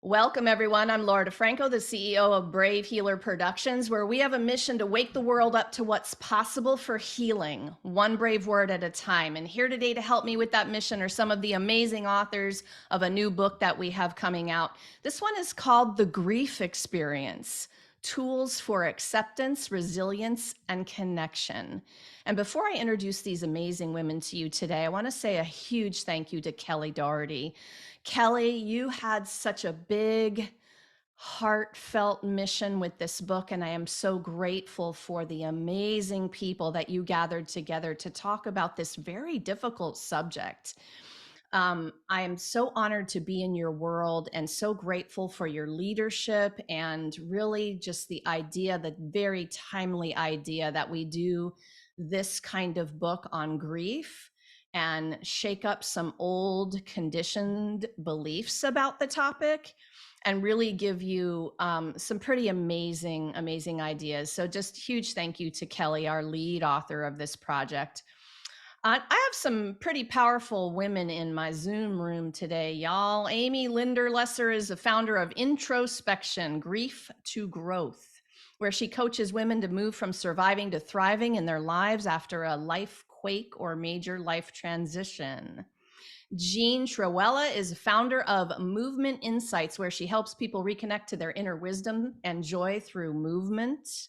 Welcome, everyone. I'm Laura DeFranco, the CEO of Brave Healer Productions, where we have a mission to wake the world up to what's possible for healing, one brave word at a time. And here today to help me with that mission are some of the amazing authors of a new book that we have coming out. This one is called The Grief Experience: Tools for Acceptance, Resilience, and Connection. And before I introduce these amazing women to you today, I want to say a huge thank you to Kelly Doherty. Kelly, you had such a big, heartfelt mission with this book, and I am so grateful for the amazing people that you gathered together to talk about this very difficult subject. I am so honored to be in your world and so grateful for your leadership and really just the idea, the very timely idea that we do this kind of book on grief and shake up some old conditioned beliefs about the topic and really give you some pretty amazing ideas. So just huge thank you to Kelly, our lead author of this project. I have some pretty powerful women in my Zoom room today, y'all. Amy Linder Lesser is the founder of Introspection, Grief to Growth, where she coaches women to move from surviving to thriving in their lives after a life quake or major life transition. Jean Trewella is founder of Movement Insights, where she helps people reconnect to their inner wisdom and joy through movement.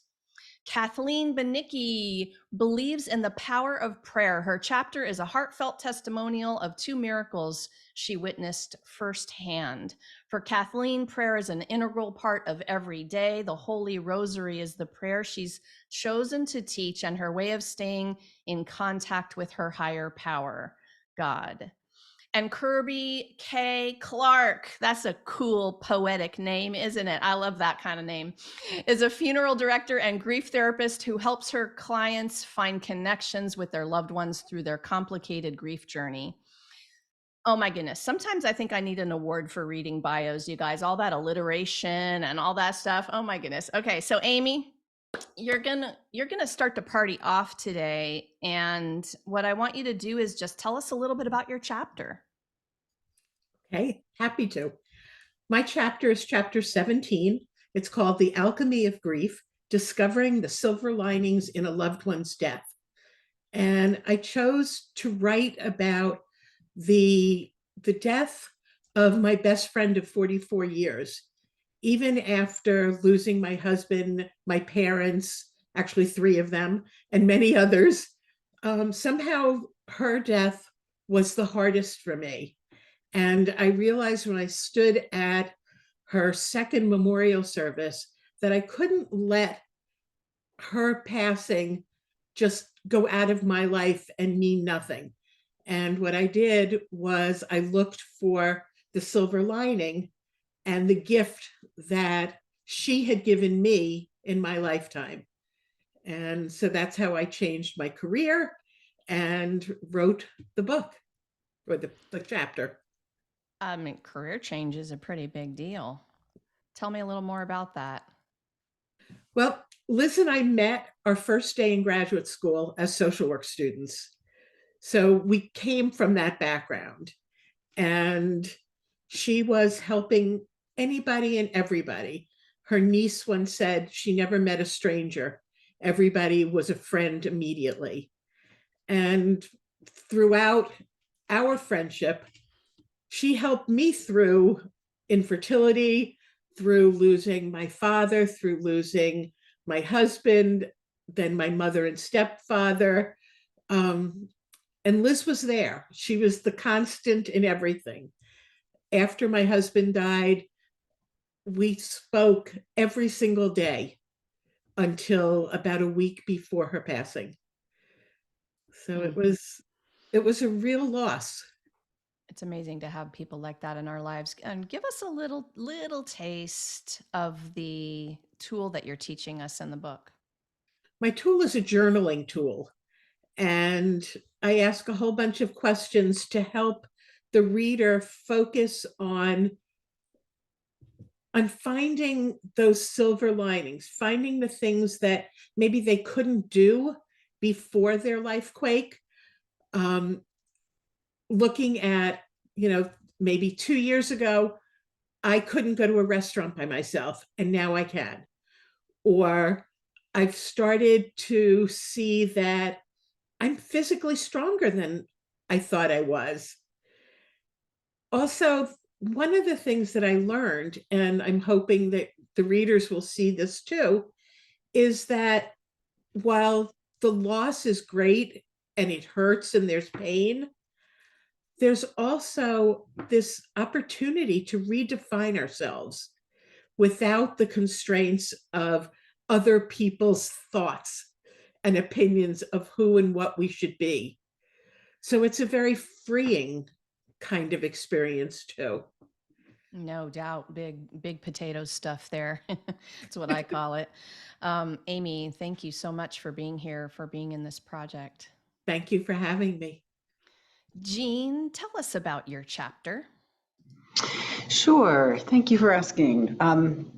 Kathleen Benicki believes in the power of prayer. Her chapter is a heartfelt testimonial of two miracles she witnessed firsthand. For Kathleen, prayer is an integral part of every day. The Holy Rosary is the prayer she's chosen to teach and her way of staying in contact with her higher power, God. And Kirby K. Clark, that's a cool poetic name, isn't it? I love that kind of name, is a funeral director and grief therapist who helps her clients find connections with their loved ones through their complicated grief journey. Oh my goodness. Sometimes I think I need an award for reading bios, you guys, all that alliteration and all that stuff. Oh my goodness. Okay, so Amy, you're gonna start the party off today, and what I want you to do is just tell us a little bit about your chapter. Okay, happy to. My chapter is chapter 17. It's called The Alchemy of Grief: Discovering the Silver Linings in a Loved One's Death. And I chose to write about the death of my best friend of 44 years. Even after losing my husband, my parents, actually three of them, and many others, somehow her death was the hardest for me. And I realized when I stood at her second memorial service that I couldn't let her passing just go out of my life and mean nothing. And what I did was I looked for the silver lining and the gift that she had given me in my lifetime. And so that's how I changed my career and wrote the book, or the chapter. I mean, career change is a pretty big deal. Tell me a little more about that. Well, Liz and I met our first day in graduate school as social work students. So we came from that background. And she was helping anybody and everybody. Her niece once said she never met a stranger. Everybody was a friend immediately. And throughout our friendship, she helped me through infertility, through losing my father, through losing my husband, then my mother and stepfather. Um, and Liz was there. She was the constant in everything. After my husband died, we spoke every single day until about a week before her passing. So Mm. it was a real loss. It's amazing to have people like that in our lives. And give us a little taste of the tool that you're teaching us in the book. My tool is a journaling tool, and I ask a whole bunch of questions to help the reader focus on finding those silver linings, finding the things that maybe they couldn't do before their life quake. Um, Looking at, maybe 2 years ago, I couldn't go to a restaurant by myself, and now I can. Or I've started to see that I'm physically stronger than I thought I was. Also, one of the things that I learned, and I'm hoping that the readers will see this too, is that while the loss is great and it hurts and there's pain, there's also this opportunity to redefine ourselves without the constraints of other people's thoughts and opinions of who and what we should be. So it's a very freeing kind of experience too. No doubt. Big potato stuff there. That's what I call it. Amy, thank you so much for being here, for being in this project. Thank you for having me. Jean, tell us about your chapter. Sure. Thank you for asking. I'm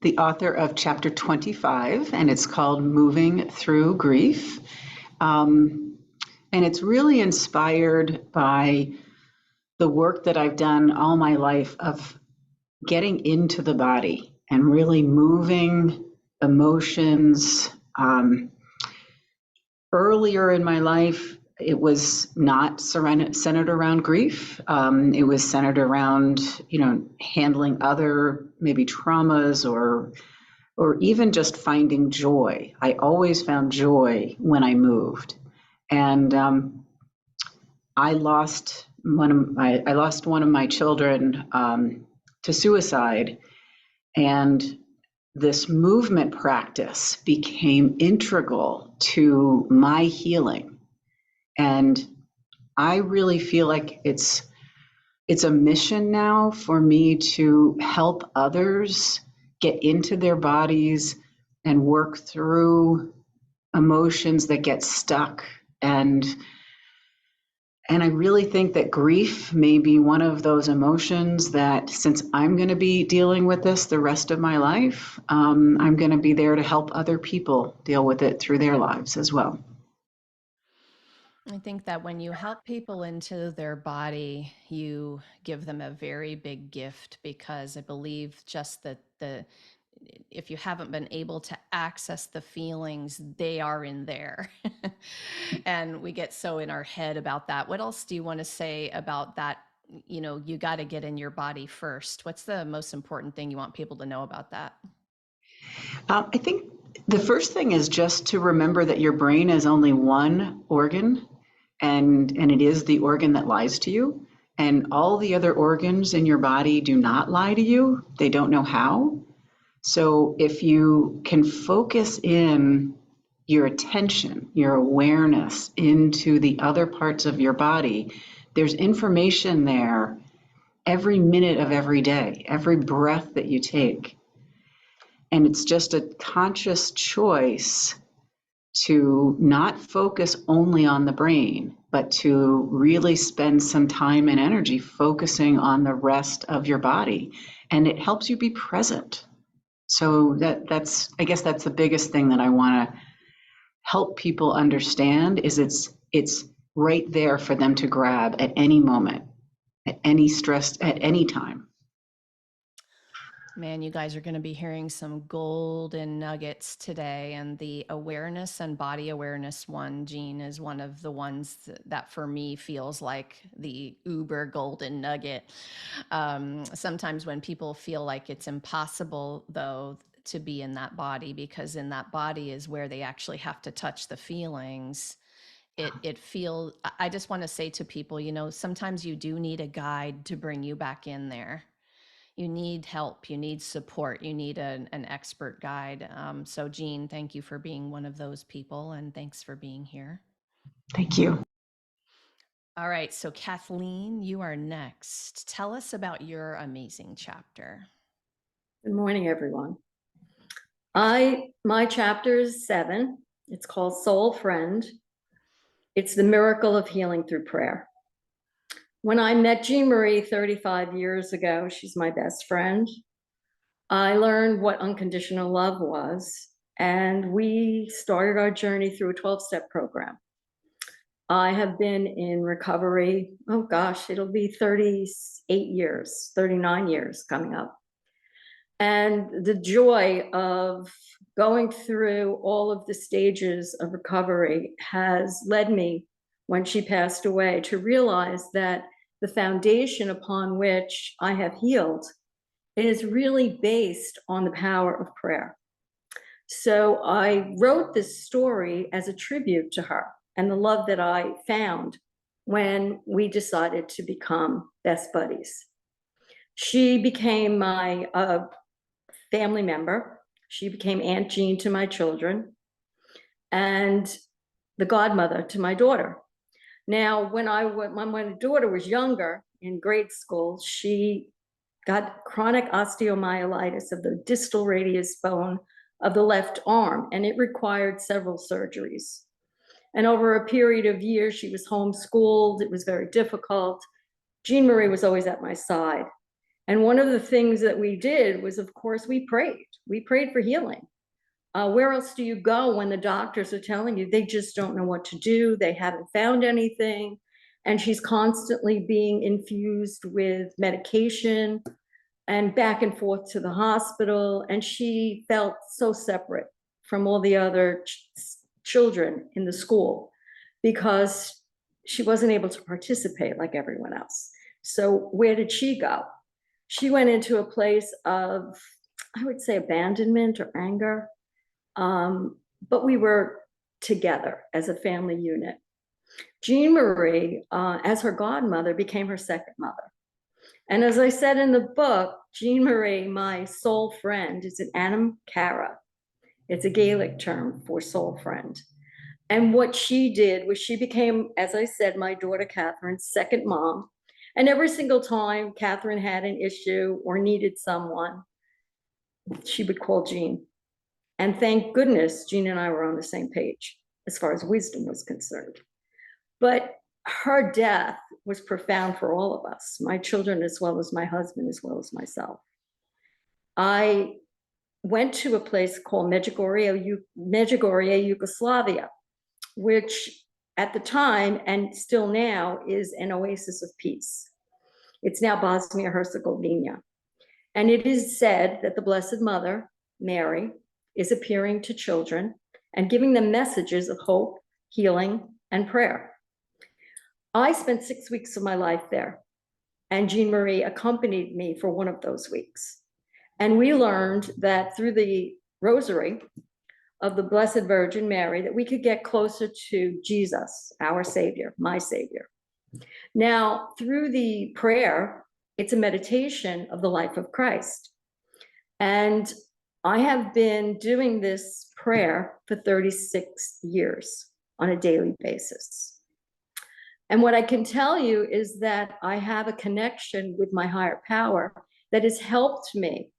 the author of chapter 25, and it's called Moving Through Grief. And it's really inspired by the work that I've done all my life of getting into the body and really moving emotions. Earlier in my life, it was not centered around grief. It was centered around, handling other maybe traumas or even just finding joy. I always found joy when I moved, and I lost one of my children to suicide, and this movement practice became integral to my healing. And I really feel like it's a mission now for me to help others get into their bodies and work through emotions that get stuck. And I really think that grief may be one of those emotions that, since I'm going to be dealing with this the rest of my life, I'm going to be there to help other people deal with it through their lives as well. I think that when you help people into their body, you give them a very big gift, because I believe just that if you haven't been able to access the feelings, they are in there. And we get so in our head about that. What else do you want to say about that? You got to get in your body first. What's the most important thing you want people to know about that? I think the first thing is just to remember that your brain is only one organ, and it is the organ that lies to you. And all the other organs in your body do not lie to you. They don't know how. So if you can focus in your attention, your awareness into the other parts of your body, there's information there every minute of every day, every breath that you take. And it's just a conscious choice to not focus only on the brain, but to really spend some time and energy focusing on the rest of your body. And it helps you be present. So that's I guess that's the biggest thing that I want to help people understand, is it's right there for them to grab at any moment, at any stress, at any time. Man, you guys are going to be hearing some golden nuggets today. And the awareness and body awareness one, Jean, is one of the ones that for me feels like the uber golden nugget. Sometimes when people feel like it's impossible, though, to be in that body, because in that body is where they actually have to touch the feelings. I just want to say to people, sometimes you do need a guide to bring you back in there. You need help, you need support, you need an expert guide. So Jean, thank you for being one of those people, and thanks for being here. Thank you. All right, so Kathleen, you are next. Tell us about your amazing chapter. Good morning, everyone. My chapter is 7. It's called Soul Friend. It's the miracle of healing through prayer. When I met Jean Marie 35 years ago, she's my best friend, I learned what unconditional love was, and we started our journey through a 12-step program. I have been in recovery, oh gosh, it'll be 38 years, 39 years coming up. And the joy of going through all of the stages of recovery has led me, when she passed away, to realize that the foundation upon which I have healed is really based on the power of prayer. So I wrote this story as a tribute to her and the love that I found when we decided to become best buddies. She became my family member. She became Aunt Jean to my children and the godmother to my daughter. Now, when my daughter was younger, in grade school, she got chronic osteomyelitis of the distal radius bone of the left arm, and it required several surgeries. And over a period of years, she was homeschooled. It was very difficult. Jean Marie was always at my side. And one of the things that we did was, of course, we prayed. We prayed for healing. Where else do you go when the doctors are telling you they just don't know what to do? They haven't found anything. And she's constantly being infused with medication and back and forth to the hospital. And she felt so separate from all the other children in the school because she wasn't able to participate like everyone else. So where did she go? She went into a place of, I would say, abandonment or anger. But we were together as a family unit. Jean Marie, as her godmother, became her second mother. And as I said in the book, Jean Marie, my soul friend, is an Anam Cara. It's a Gaelic term for soul friend. And what she did was she became, as I said, my daughter Catherine's second mom. And every single time Catherine had an issue or needed someone, she would call Jean. And thank goodness Jean and I were on the same page as far as wisdom was concerned. But her death was profound for all of us, my children, as well as my husband, as well as myself. I went to a place called Medjugorje, Yugoslavia, which at the time and still now is an oasis of peace. It's now Bosnia-Herzegovina. And it is said that the Blessed Mother, Mary, is appearing to children and giving them messages of hope, healing, and prayer. I spent 6 weeks of my life there, and Jean Marie accompanied me for one of those weeks. And we learned that through the rosary of the Blessed Virgin Mary, that we could get closer to Jesus, our Savior, my Savior. Now, through the prayer, it's a meditation of the life of Christ. And I have been doing this prayer for 36 years on a daily basis. And what I can tell you is that I have a connection with my higher power that has helped me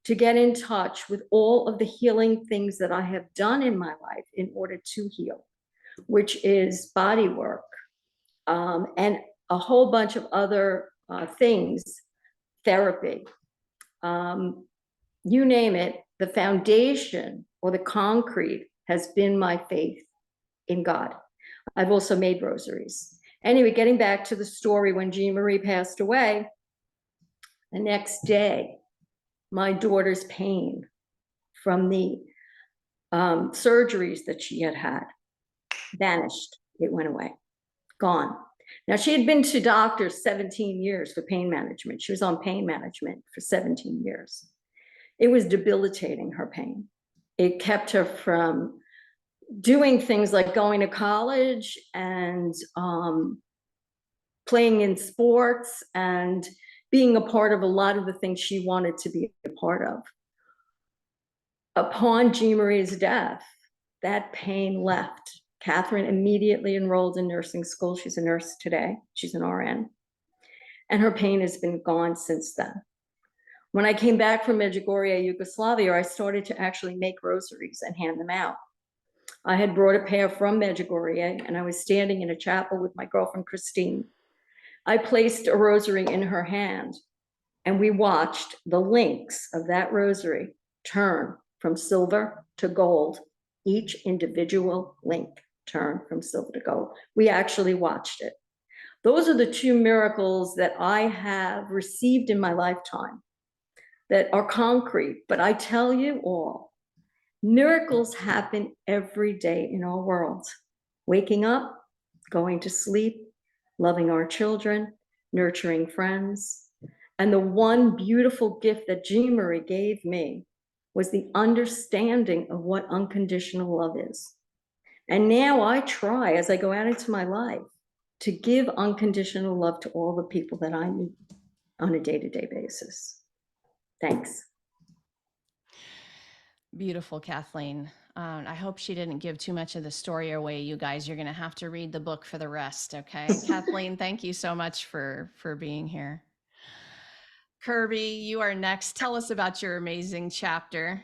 to get in touch with all of the healing things that I have done in my life in order to heal, which is body work and a whole bunch of other things, therapy, you name it. The foundation or the concrete has been my faith in God. I've also made rosaries. Anyway, getting back to the story, when Jean Marie passed away, the next day, my daughter's pain from the surgeries that she had had vanished. It went away, gone. Now, she had been to doctors 17 years for pain management. She was on pain management for 17 years. It was debilitating, her pain. It kept her from doing things like going to college and playing in sports and being a part of a lot of the things she wanted to be a part of. Upon Jean Marie's death, that pain left. Catherine immediately enrolled in nursing school. She's a nurse today. She's an RN. And her pain has been gone since then. When I came back from Medjugorje, Yugoslavia, I started to actually make rosaries and hand them out. I had brought a pair from Medjugorje, and I was standing in a chapel with my girlfriend, Christine. I placed a rosary in her hand, and we watched the links of that rosary turn from silver to gold, each individual link. turn from silver to gold. We actually watched it. Those are the two miracles that I have received in my lifetime that are concrete. But I tell you all, miracles happen every day in our world. Waking up, going to sleep, loving our children, nurturing friends. And the one beautiful gift that Jean Marie gave me was the understanding of what unconditional love is. And now I try, as I go out into my life, to give unconditional love to all the people that I meet on a day-to-day basis. Thanks. Beautiful, Kathleen. I hope she didn't give too much of the story away, you guys. You're going to have to read the book for the rest, okay? Kathleen, thank you so much for being here. Kirby, you are next. Tell us about your amazing chapter.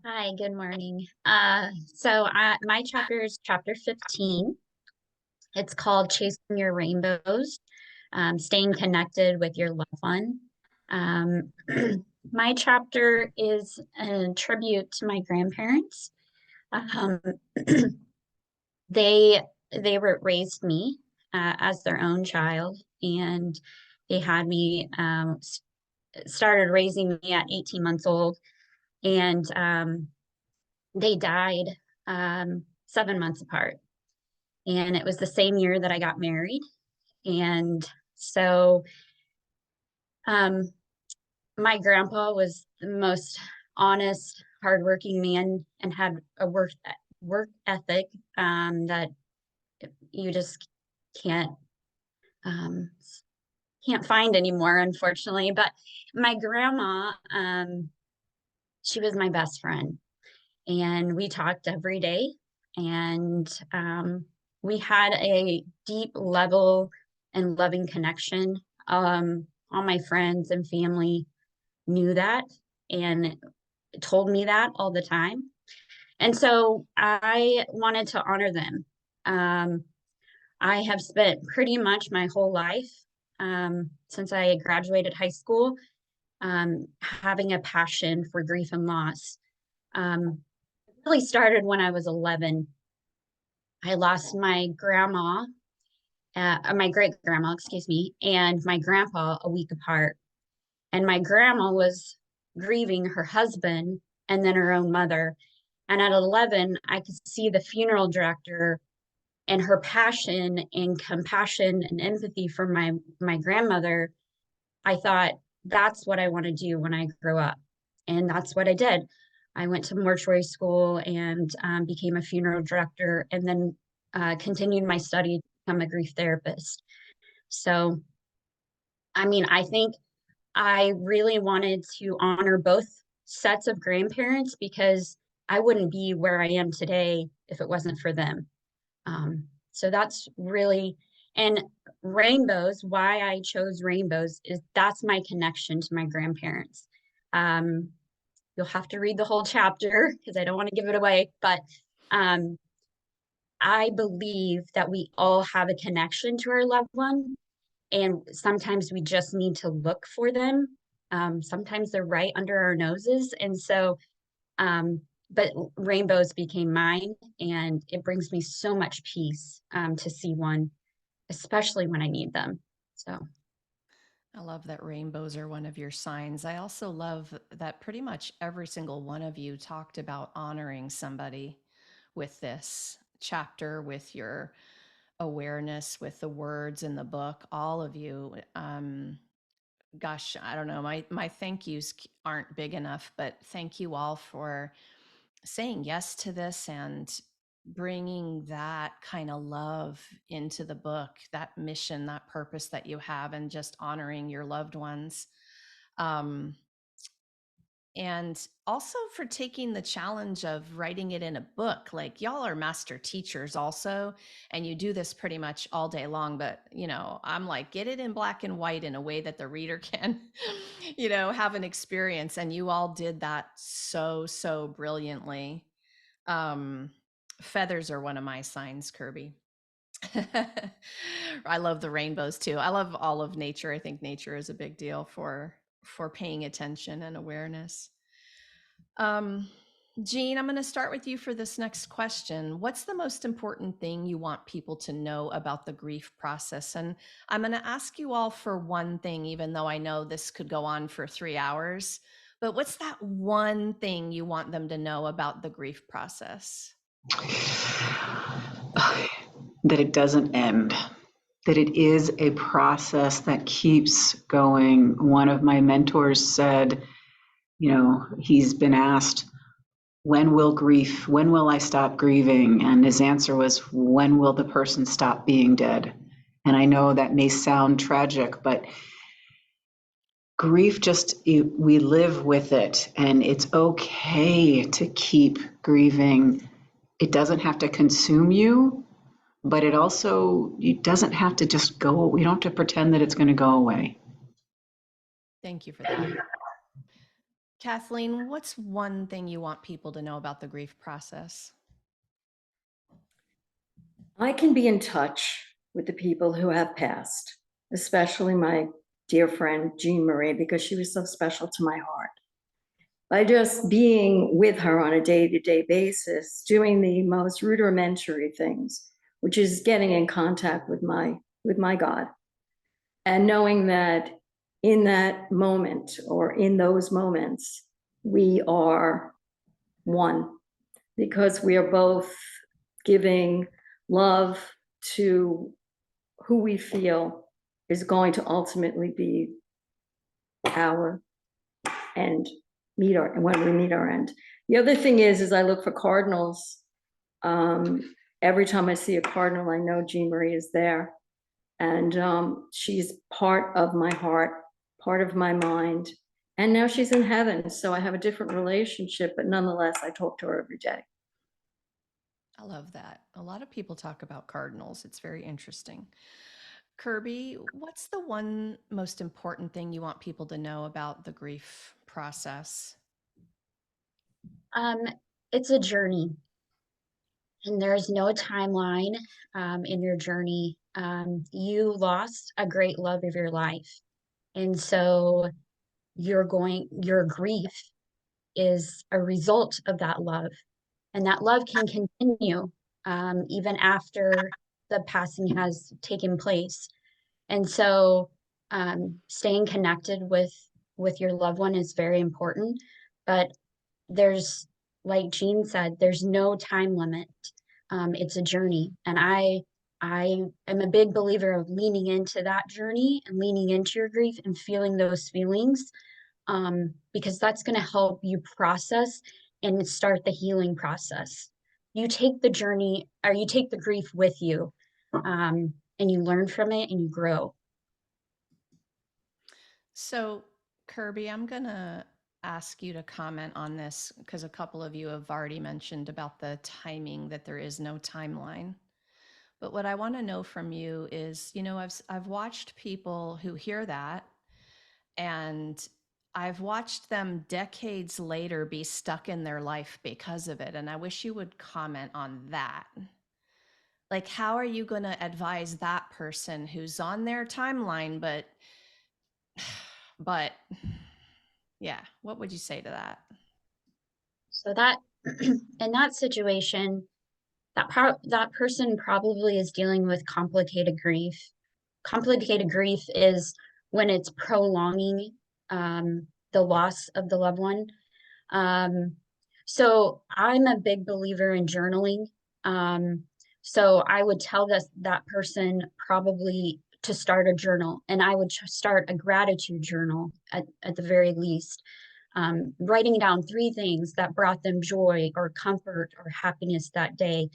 Hi, good morning. My chapter is chapter 15. It's called Chasing Your Rainbows, Staying Connected with Your Loved One. My chapter is a tribute to my grandparents. Um, they raised me as their own child, and they had me started raising me at 18 months old, and they died 7 months apart. And it was the same year that I got married. And so my grandpa was the most honest, hardworking man and had a work ethic that you just can't find anymore, unfortunately. But my grandma, she was my best friend, and we talked every day, and we had a deep level and loving connection. All my friends and family knew that and told me that all the time. And so I wanted to honor them. I have spent pretty much my whole life since I graduated high school having a passion for grief and loss. It really started when I was 11. I lost my grandma, my great grandma, excuse me, and my grandpa a week apart. And my grandma was grieving her husband and then her own mother. And at 11, I could see the funeral director and her passion and compassion and empathy for my grandmother. I thought, that's what I want to do when I grow up. And that's what I did. I went to mortuary school and became a funeral director, and then continued my study to become a grief therapist. So, I mean, I think I really wanted to honor both sets of grandparents because I wouldn't be where I am today if it wasn't for them. So that's really, and rainbows, why I chose rainbows is that's my connection to my grandparents. You'll have to read the whole chapter because I don't want to give it away, but I believe that we all have a connection to our loved one, and sometimes we just need to look for them. Sometimes they're right under our noses. And so, but rainbows became mine, and it brings me so much peace to see one, especially when I need them. So I love that rainbows are one of your signs. I also love that pretty much every single one of you talked about honoring somebody with this chapter, with your awareness, with the words in the book. All of you, gosh, I don't know, my thank yous aren't big enough, but thank you all for saying yes to this and bringing that kind of love into the book, that mission, that purpose that you have, and just honoring your loved ones. And also for taking the challenge of writing it in a book. Like, y'all are master teachers also, and you do this pretty much all day long. But, I'm like, get it in black and white in a way that the reader can, have an experience. And you all did that so brilliantly. Feathers are one of my signs, Kirby. I love the rainbows too. I love all of nature. I think nature is a big deal for paying attention and awareness. Jean, I'm going to start with you for this next question. What's the most important thing you want people to know about the grief process? And I'm going to ask you all for one thing, even though I know this could go on for 3 hours. But what's that one thing you want them to know about the grief process? That it doesn't end, that it is a process that keeps going. One of my mentors said, he's been asked, when will I stop grieving? And his answer was, when will the person stop being dead? And I know that may sound tragic, but grief we live with it, and it's okay to keep grieving. It doesn't have to consume you, but it doesn't have to just go. We don't have to pretend that it's going to go away. Thank you for that. Kathleen, what's one thing you want people to know about the grief process? I can be in touch with the people who have passed, especially my dear friend Jean Marie, because she was so special to my heart. By just being with her on a day-to-day basis, doing the most rudimentary things, which is getting in contact with my God, and knowing that in that moment or in those moments, we are one, because we are both giving love to who we feel is going to ultimately be our end, and when we meet our end. The other thing is I look for cardinals. Every time I see a cardinal, I know Jean Marie is there. And she's part of my heart, part of my mind. And now she's in heaven. So I have a different relationship, but nonetheless, I talk to her every day. I love that. A lot of people talk about cardinals. It's very interesting. Kirby, what's the one most important thing you want people to know about the grief process? It's a journey, and there's no timeline in your journey. You lost a great love of your life, and so your grief is a result of that love, and that love can continue even after the passing has taken place. And so staying connected with your loved one is very important, but there's, like Jean said, there's no time limit. It's a journey, and I am a big believer of leaning into that journey and leaning into your grief and feeling those feelings, because that's going to help you process and start the healing process. You take the journey, or you take the grief with you, and you learn from it and you grow. So, Kirby, I'm going to ask you to comment on this because a couple of you have already mentioned about the timing, that there is no timeline. But what I want to know from you is, I've watched people who hear that, and I've watched them decades later be stuck in their life because of it. And I wish you would comment on that. Like, how are you going to advise that person who's on their timeline, but yeah, what would you say to that? So that in that situation, that person probably is dealing with complicated grief. Complicated grief is when it's prolonging the loss of the loved one. So I'm a big believer in journaling. So I would tell that person probably to start a journal, and I would start a gratitude journal at the very least. Writing down 3 things that brought them joy or comfort or happiness that day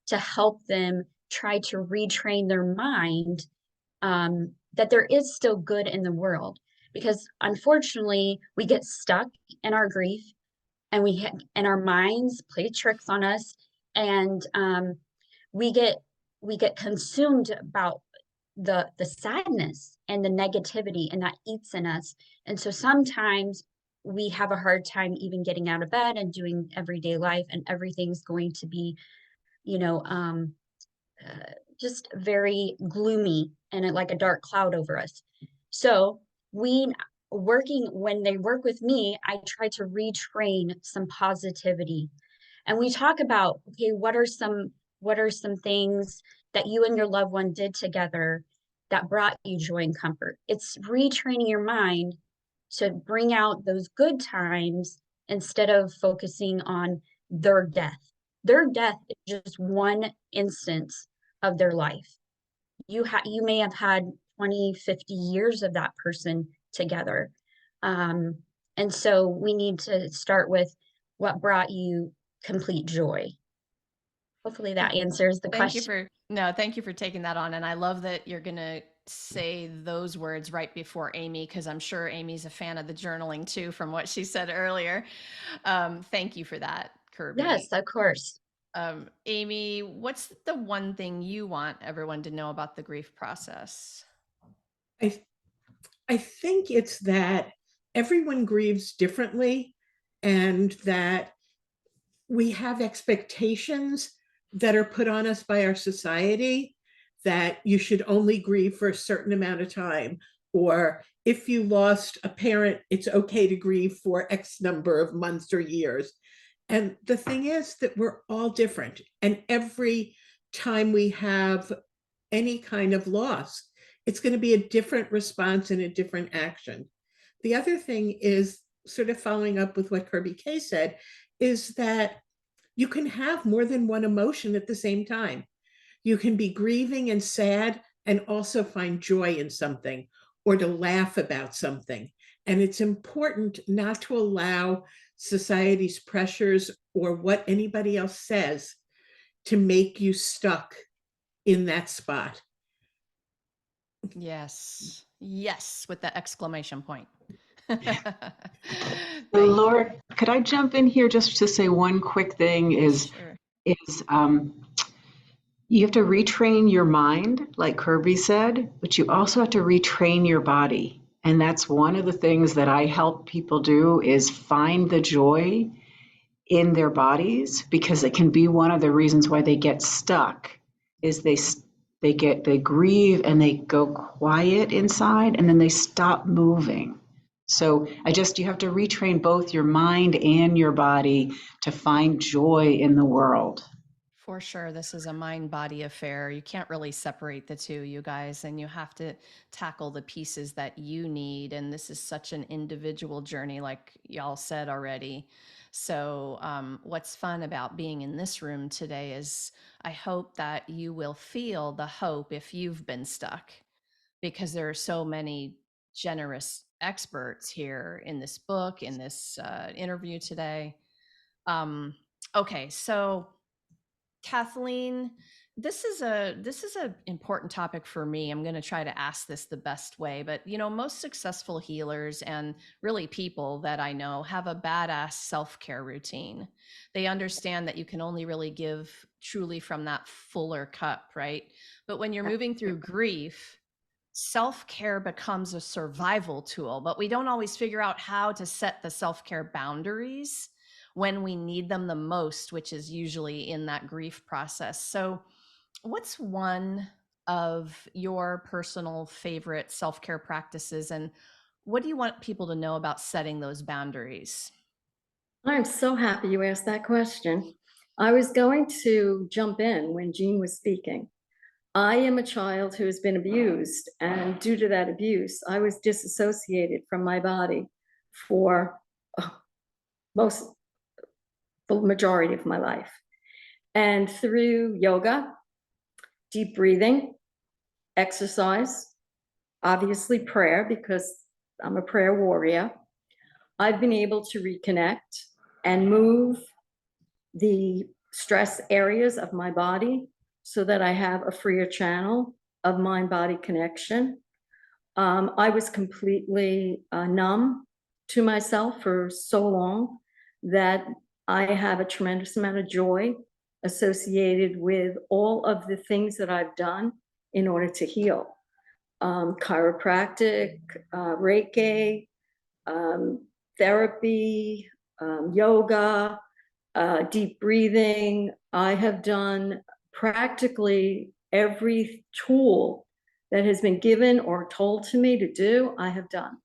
to help them try to retrain their mind that there is still good in the world. Because unfortunately, we get stuck in our grief, and and our minds play tricks on us, and we get consumed about the sadness and the negativity, and that eats in us. And so sometimes we have a hard time even getting out of bed and doing everyday life, and everything's going to be just very gloomy and like a dark cloud over us. So when they work with me, I try to retrain some positivity. And we talk about, okay, what are some things that you and your loved one did together that brought you joy and comfort? It's retraining your mind to bring out those good times instead of focusing on their death. Their death is just one instance of their life. You may have had 20, 50 years of that person together. Um, and so we need to start with what brought you complete joy. Hopefully that answers the Thank you question. thank you for taking that on. And I love that you're going to say those words right before Amy, because I'm sure Amy's a fan of the journaling too, from what she said earlier. Thank you for that, Kirby. Yes, of course. Amy, what's the one thing you want everyone to know about the grief process? I, I think it's that everyone grieves differently, and that we have expectations that are put on us by our society, that you should only grieve for a certain amount of time, or if you lost a parent, it's okay to grieve for X number of months or years. And the thing is that we're all different, and every time we have any kind of loss, it's going to be a different response and a different action. The other thing is, sort of following up with what Kirby Kay said, is that you can have more than one emotion at the same time. You can be grieving and sad and also find joy in something, or to laugh about something. And it's important not to allow society's pressures or what anybody else says to make you stuck in that spot. Yes. Yes, with the exclamation point. Laura, could I jump in here just to say one quick thing Sure. is you have to retrain your mind, like Kirby said, but you also have to retrain your body. And that's one of the things that I help people do, is find the joy in their bodies, because it can be one of the reasons why they get stuck, is they grieve and they go quiet inside, and then they stop moving. So you have to retrain both your mind and your body to find joy in the world. For sure, this is a mind-body affair. You can't really separate the two, you guys, and you have to tackle the pieces that you need. And this is such an individual journey, like y'all said already. So, what's fun about being in this room today is I hope that you will feel the hope if you've been stuck, because there are so many generous experts here in this book, in this interview today. Okay, so Kathleen, this is a important topic for me. I'm going to try to ask this the best way, but most successful healers and really people that I know have a badass self-care routine. They understand that you can only really give truly from that fuller cup, right? But when you're moving through grief, self-care becomes a survival tool, but we don't always figure out how to set the self-care boundaries when we need them the most, which is usually in that grief process. So, what's one of your personal favorite self-care practices, and what do you want people to know about setting those boundaries? I'm so happy you asked that question. I was going to jump in when Jean was speaking. I am a child who has been abused, and due to that abuse, I was disassociated from my body for most, the majority of my life. And through yoga, deep breathing, exercise, obviously prayer, because I'm a prayer warrior, I've been able to reconnect and move the stress areas of my body so that I have a freer channel of mind-body connection. I was completely numb to myself for so long that I have a tremendous amount of joy associated with all of the things that I've done in order to heal. Chiropractic, Reiki, therapy, yoga, deep breathing. I have done practically every tool that has been given or told to me to do, I have done.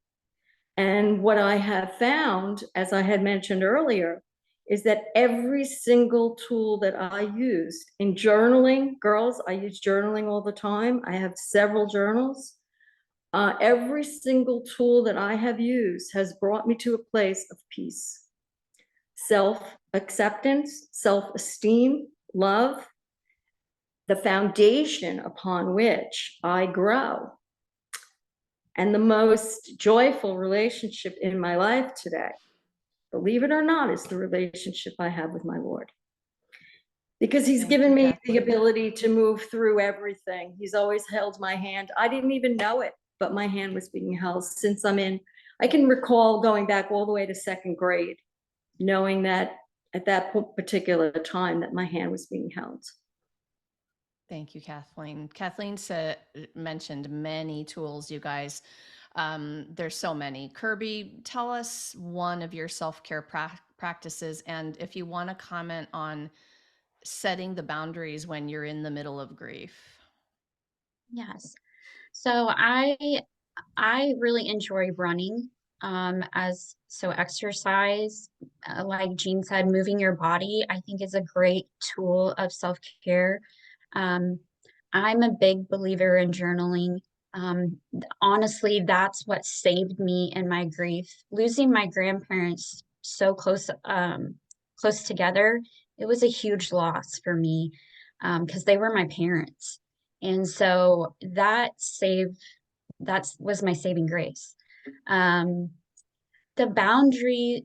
And what I have found, as I had mentioned earlier, is that every single tool that I used in journaling, girls, I use journaling all the time. I have several journals. Every single tool that I have used has brought me to a place of peace, self-acceptance, self-esteem, love, the foundation upon which I grow. And the most joyful relationship in my life today, believe it or not, is the relationship I have with my Lord. Because he's Thank given you, me the Kathleen. ability to move through everything. He's always held my hand. I didn't even know it, but my hand was being held since I can recall going back all the way to second grade, knowing that at that particular time that my hand was being held. Thank you, Kathleen. Kathleen mentioned many tools, you guys. There's so many. Kirby, tell us one of your self-care practices, and if you want to comment on setting the boundaries when you're in the middle of grief. Yes. So I really enjoy running as so exercise, like Jean said, moving your body, I think is a great tool of self-care. Um, I'm a big believer in journaling. Honestly, that's what saved me in my grief. Losing my grandparents so close together, it was a huge loss for me because they were my parents. And so that was my saving grace. Um, the boundary,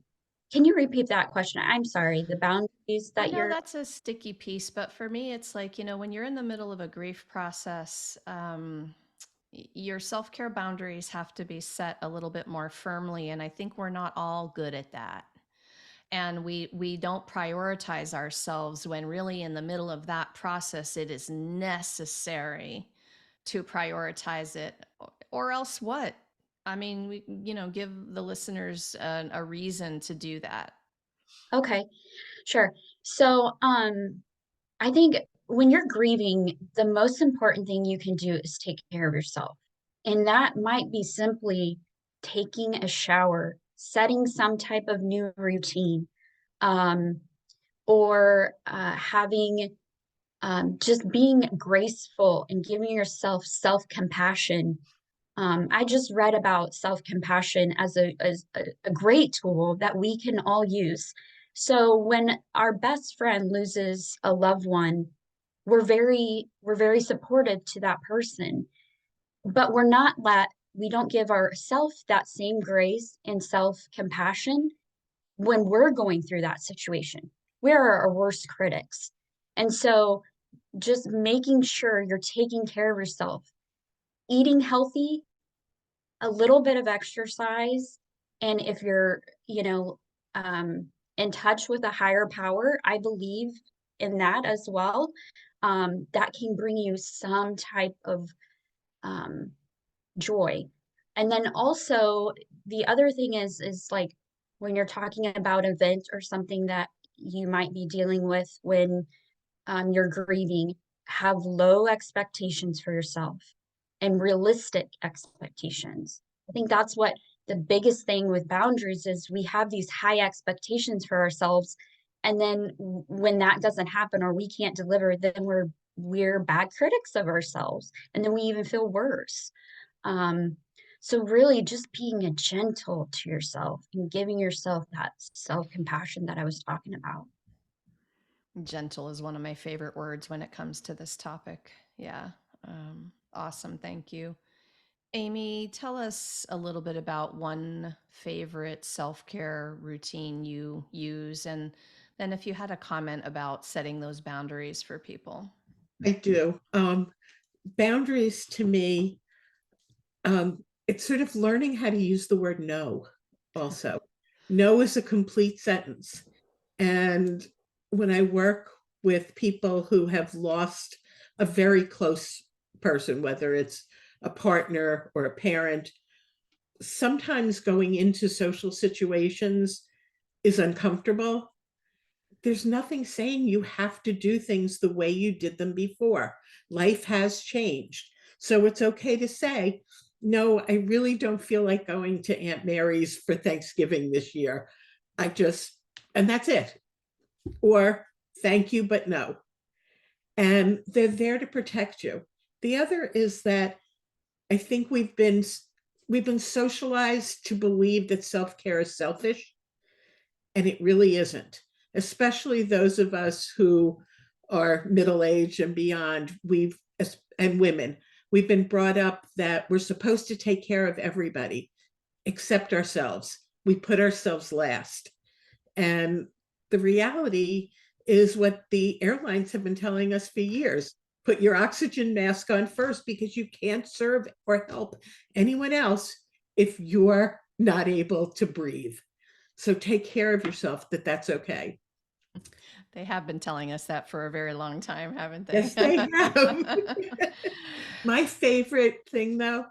can you repeat that question? I'm sorry, the boundaries I that know you're, that's a sticky piece, but for me, it's like, when you're in the middle of a grief process, your self-care boundaries have to be set a little bit more firmly. And I think we're not all good at that. And we don't prioritize ourselves when really in the middle of that process, it is necessary to prioritize it, or else what? I mean, we, give the listeners a reason to do that. okay, sure. So, I think when you're grieving, the most important thing you can do is take care of yourself. And that might be simply taking a shower, setting some type of new routine, um, or having just being graceful and giving yourself self-compassion. I just read about self-compassion as a great tool that we can all use. So when our best friend loses a loved one, we're very supportive to that person, but we don't give ourselves that same grace and self-compassion when we're going through that situation. We're our worst critics. And so just making sure you're taking care of yourself, eating healthy, a little bit of exercise, and if you're, in touch with a higher power, I believe in that as well. That can bring you some type of um, joy. And then also the other thing is like when you're talking about an event or something that you might be dealing with when you're grieving, have low expectations for yourself and realistic expectations. I think that's what the biggest thing with boundaries is. We have these high expectations for ourselves, and then when that doesn't happen or we can't deliver, then we're bad critics of ourselves, and then we even feel worse. Um, so really just being a gentle to yourself and giving yourself that self-compassion that I was talking about. Gentle is one of my favorite words when it comes to this topic. Yeah. Awesome. Thank you. Amy, tell us a little bit about one favorite self-care routine you use, and then if you had a comment about setting those boundaries for people. I do. Boundaries to me, it's sort of learning how to use the word no also. No is a complete sentence. And when I work with people who have lost a very close person, whether it's a partner or a parent, sometimes going into social situations is uncomfortable. There's nothing saying you have to do things the way you did them before. Life has changed. So it's okay to say, no, I really don't feel like going to Aunt Mary's for Thanksgiving this year. I just, and that's it. Or thank you, but no. And they're there to protect you. The other is that I think we've been socialized to believe that self-care is selfish, and it really isn't. Especially those of us who are middle-aged and beyond, and women, we've been brought up that we're supposed to take care of everybody except ourselves. We put ourselves last. And the reality is what the airlines have been telling us for years. Put your oxygen mask on first, because you can't serve or help anyone else if you're not able to breathe. So take care of yourself, that's okay. They have been telling us that for a very long time, haven't they? Yes, they have. My favorite thing, though,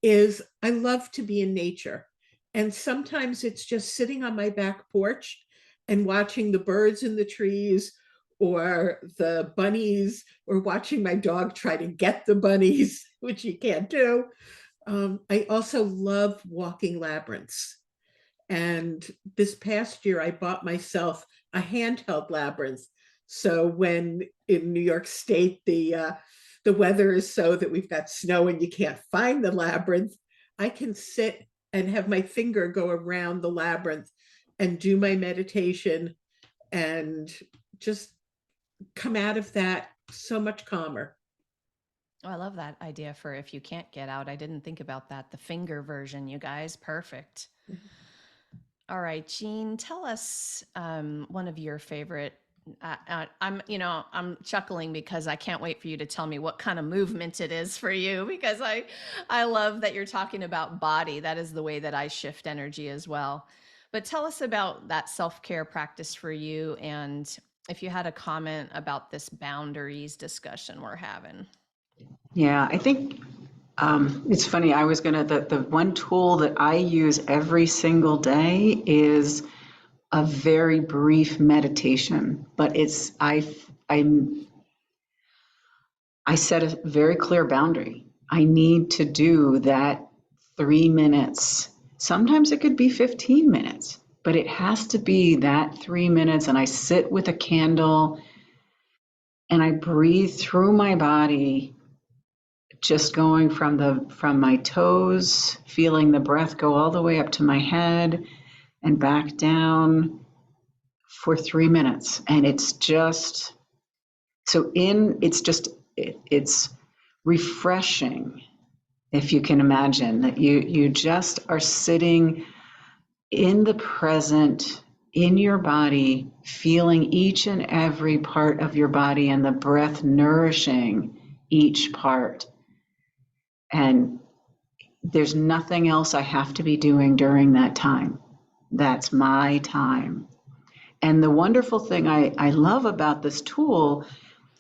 is I love to be in nature. And sometimes it's just sitting on my back porch and watching the birds in the trees, or the bunnies, or watching my dog try to get the bunnies, which you can't do. I also love walking labyrinths. And this past year, I bought myself a handheld labyrinth. So when in New York State, the weather is so that we've got snow and you can't find the labyrinth, I can sit and have my finger go around the labyrinth and do my meditation and just come out of that so much calmer. Oh, I love that idea for if you can't get out. I didn't think about that. The finger version, you guys. Perfect. All right, Jean, tell us one of your favorite. I'm chuckling because I can't wait for you to tell me what kind of movement it is for you, because I love that you're talking about body. That is the way that I shift energy as well. But tell us about that self-care practice for you, and if you had a comment about this boundaries discussion we're having. Yeah, I think it's funny. I was gonna, the one tool that I use every single day is a very brief meditation, but I set a very clear boundary. I need to do that 3 minutes. Sometimes it could be 15 minutes, but it has to be that 3 minutes. And I sit with a candle and I breathe through my body, just going from my toes, feeling the breath go all the way up to my head and back down for 3 minutes. And it's just it's refreshing, if you can imagine that you just are sitting in the present, in your body, feeling each and every part of your body and the breath nourishing each part. And there's nothing else I have to be doing during that time. That's my time. And the wonderful thing I love about this tool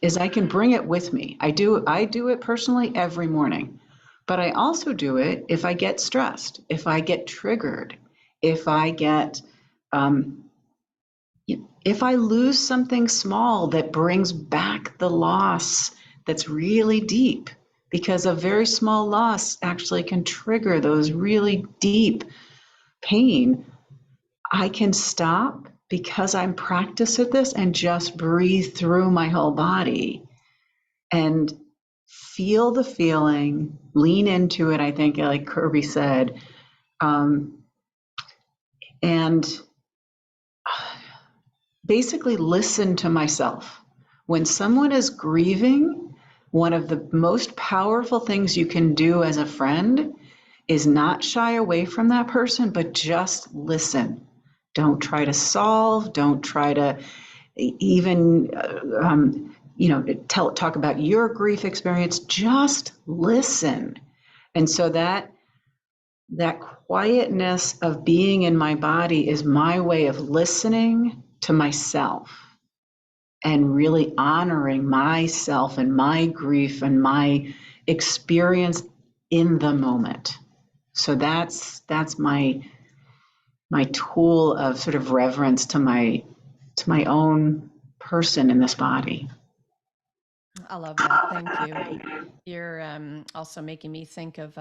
is I can bring it with me. I do it personally every morning, but I also do it if I get stressed, if I get triggered, if I get, if I lose something small that brings back the loss that's really deep, because a very small loss actually can trigger those really deep pain. I can stop because I'm practiced at this and just breathe through my whole body and feel the feeling, lean into it, I think, like Kirby said, and basically listen to myself. When someone is grieving, one of the most powerful things you can do as a friend is not shy away from that person, but just listen. Don't try to solve, don't try to even talk about your grief experience. Just listen. And so that quietness of being in my body is my way of listening to myself and really honoring myself and my grief and my experience in the moment. So that's my tool of sort of reverence to my own person in this body. I love that. Thank you. You're also making me think of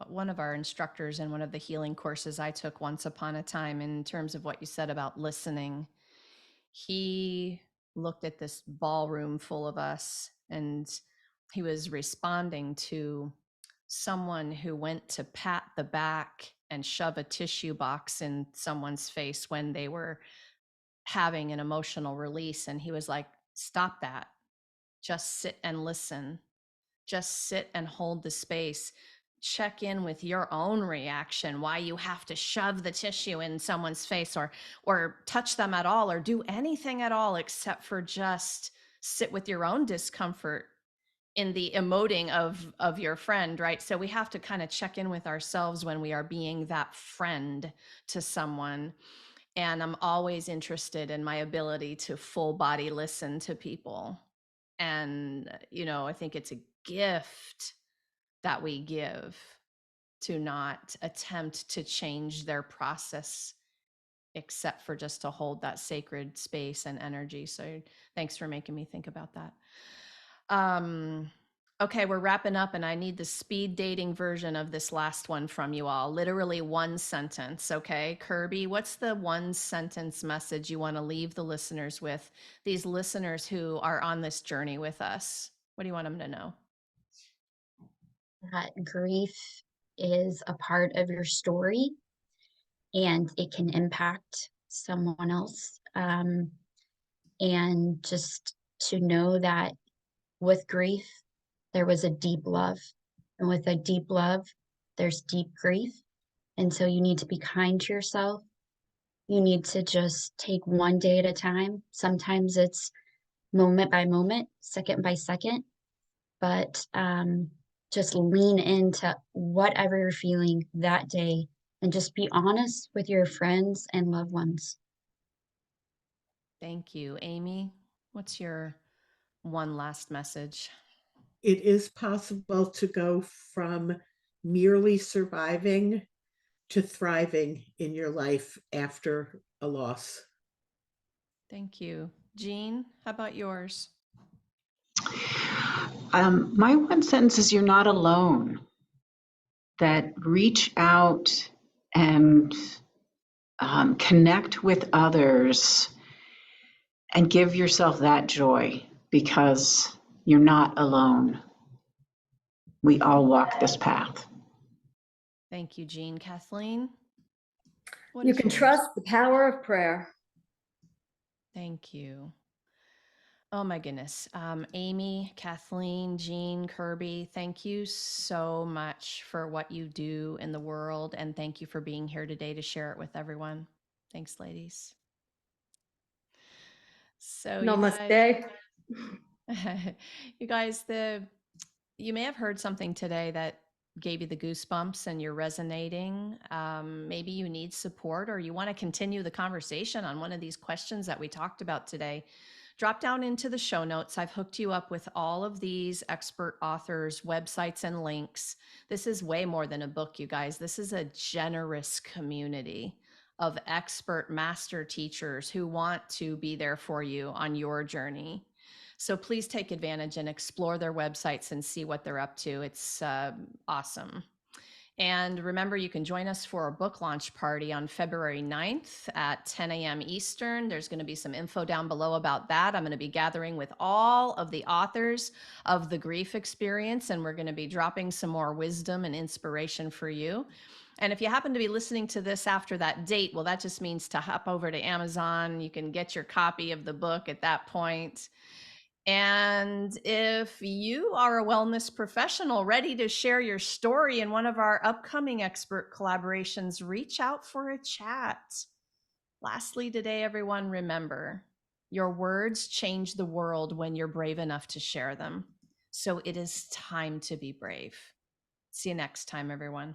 one of our instructors in one of the healing courses I took once upon a time, in terms of what you said about listening. He looked at this ballroom full of us, and he was responding to someone who went to pat the back and shove a tissue box in someone's face when they were having an emotional release. And he was like, stop that. Just sit and listen. Just sit and hold the space. Check in with your own reaction, why you have to shove the tissue in someone's face, or touch them at all, or do anything at all except for just sit with your own discomfort in the emoting of your friend, right? So we have to kind of check in with ourselves when we are being that friend to someone. And I'm always interested in my ability to full body listen to people. And, I think it's a gift that we give, to not attempt to change their process, except for just to hold that sacred space and energy. So thanks for making me think about that. Okay, we're wrapping up, and I need the speed dating version of this last one from you all. Literally one sentence, okay? Kirby, what's the one sentence message you want to leave the listeners with, these listeners who are on this journey with us? What do you want them to know? That grief is a part of your story, and it can impact someone else. And just to know that with grief, there was a deep love. And with a deep love, there's deep grief. And so you need to be kind to yourself. You need to just take one day at a time. Sometimes it's moment by moment, second by second, but just lean into whatever you're feeling that day, and just be honest with your friends and loved ones. Thank you. Amy, what's your one last message? It is possible to go from merely surviving to thriving in your life after a loss. Thank you. Jean, how about yours? My one sentence is, you're not alone. That reach out and connect with others and give yourself that joy, because you're not alone. We all walk this path. Thank you, Jean. Kathleen, what You is can yours? trust the power of prayer. Thank you. Oh my goodness. Amy, Kathleen, Jean, Kirby, thank you so much for what you do in the world. And thank you for being here today to share it with everyone. Thanks, ladies. So Namaste. you guys, you may have heard something today that gave you the goosebumps and you're resonating. Maybe you need support, or you want to continue the conversation on one of these questions that we talked about today. Drop down into the show notes. I've hooked you up with all of these expert authors' websites and links. This is way more than a book, you guys. This is a generous community of expert master teachers who want to be there for you on your journey. So please take advantage and explore their websites and see what they're up to. It's awesome. And remember, you can join us for our book launch party on February 9th at 10 a.m. Eastern. There's going to be some info down below about that. I'm going to be gathering with all of the authors of the grief experience, and we're going to be dropping some more wisdom and inspiration for you. And if you happen to be listening to this after that date, well, that just means to hop over to Amazon. You can get your copy of the book at that point. And if you are a wellness professional ready to share your story in one of our upcoming expert collaborations, reach out for a chat. Lastly, today, everyone, remember, your words change the world when you're brave enough to share them. So it is time to be brave. See you next time, everyone.